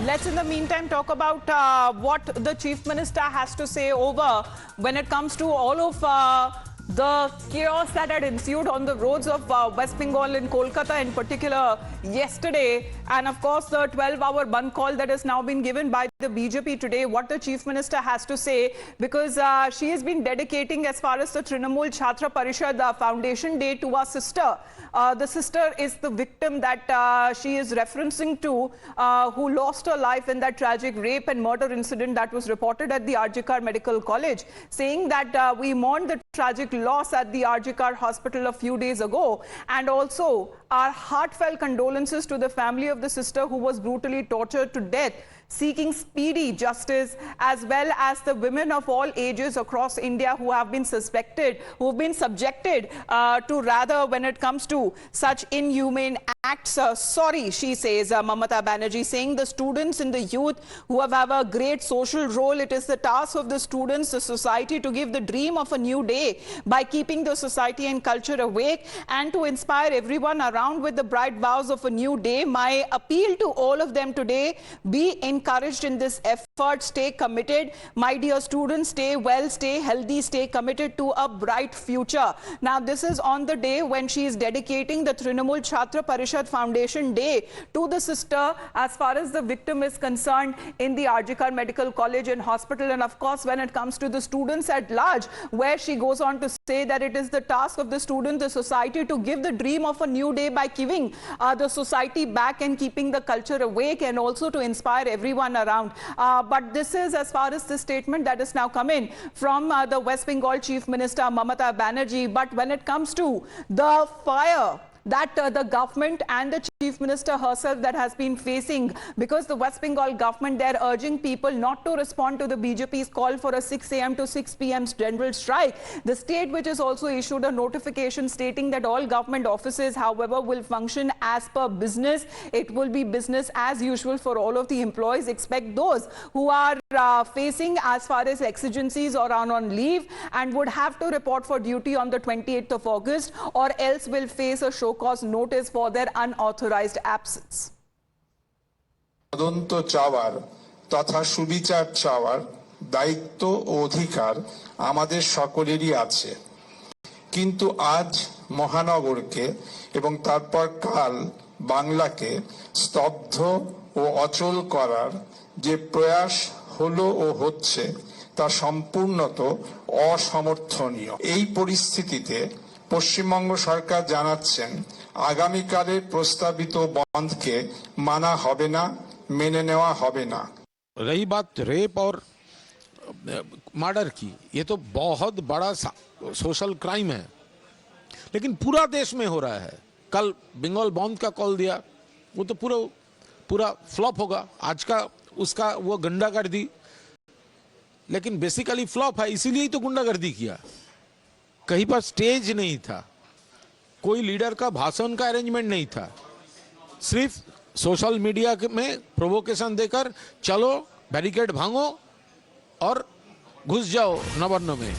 Let's in the meantime talk about what the Chief Minister has to say over when it comes to all of the chaos that had ensued on the roads of West Bengal in Kolkata in particular yesterday, and of course the 12-hour Bandh call that has now been given by the BJP today. What the Chief Minister has to say, because she has been dedicating as far as the Trinamool Chhatra Parishad Foundation Day to our sister. The sister is the victim that she is referencing to, who lost her life in that tragic rape and murder incident that was reported at the RG Kar Medical College, saying that we mourn the tragic loss at the RG Kar Hospital a few days ago, and also our heartfelt condolences to the family of the sister who was brutally tortured to death, seeking speedy justice, as well as the women of all ages across India who have been subjected to rather when it comes to such inhumane acts. Sorry, she says, Mamata Banerjee, saying the students and the youth who have a great social role. It is the task of the students, the society, to give the dream of a new day by keeping the society and culture awake and to inspire everyone around with the bright vows of a new day. My appeal to all of them today: be encouraged in this effort, stay committed. My dear students, stay well, stay healthy, stay committed to a bright future. Now, this is on the day when she is dedicating the Trinamool Chhatra Parishad Foundation Day to the sister as far as the victim is concerned in the RG Kar Medical College and Hospital, and of course when it comes to the students at large, where she goes on to say that it is the task of the student, the society, to give the dream of a new day by giving the society back and keeping the culture awake, and also to inspire everyone around. But this is as far as the statement that is now coming from the West Bengal Chief Minister Mamata Banerjee. But when it comes to the fire that the government and the Chief Minister herself that has been facing, because the West Bengal government, they're urging people not to respond to the BJP's call for a 6 a.m. to 6 p.m. general strike. The state, which has also issued a notification stating that all government offices, however, will function as per business. It will be business as usual for all of the employees, except those who are facing as far as exigencies or on leave and would have to report for duty on the 28th of August, or else will face a show cause notice for their unauthorized absence. তদন্ত চাওয়ার তথা সুবিচার চাওয়ার দায়িত্ব ও অধিকার আমাদের সকলেরই আছে, কিন্তু আজ মহানগরকে এবং তারপর কাল বাংলাকে স্তব্ধ ও অচল করার যে প্রয়াস হলো ও হচ্ছে তা সম্পূর্ণত অসমর্থনীয়। এই পরিস্থিতিতে পশ্চিমবঙ্গ সরকার জানাচ্ছেন আগামীকালের প্রস্তাবিত বন্ধকে মানা হবে না, মেনে নেওয়া হবে না। रही बात रेप और मर्डर की, ये तो बहुत बड़ा सोशल क्राइम है, लेकिन पूरा देश में हो रहा है। कल बंगाल बंद का कॉल दिया, वो तो पूरा फ्लॉप होगा। आज का उसका वो गुंडागर्दी, लेकिन बेसिकली फ्लॉप है, इसीलिए ही तो गुंडागर्दी किया। कहीं पर स्टेज नहीं था, कोई लीडर का भाषण का अरेंजमेंट नहीं था, सिर्फ सोशल मीडिया में प्रोवोकेशन देकर चलो बैरिकेड भांगो और घुस जाओ नवान्न में।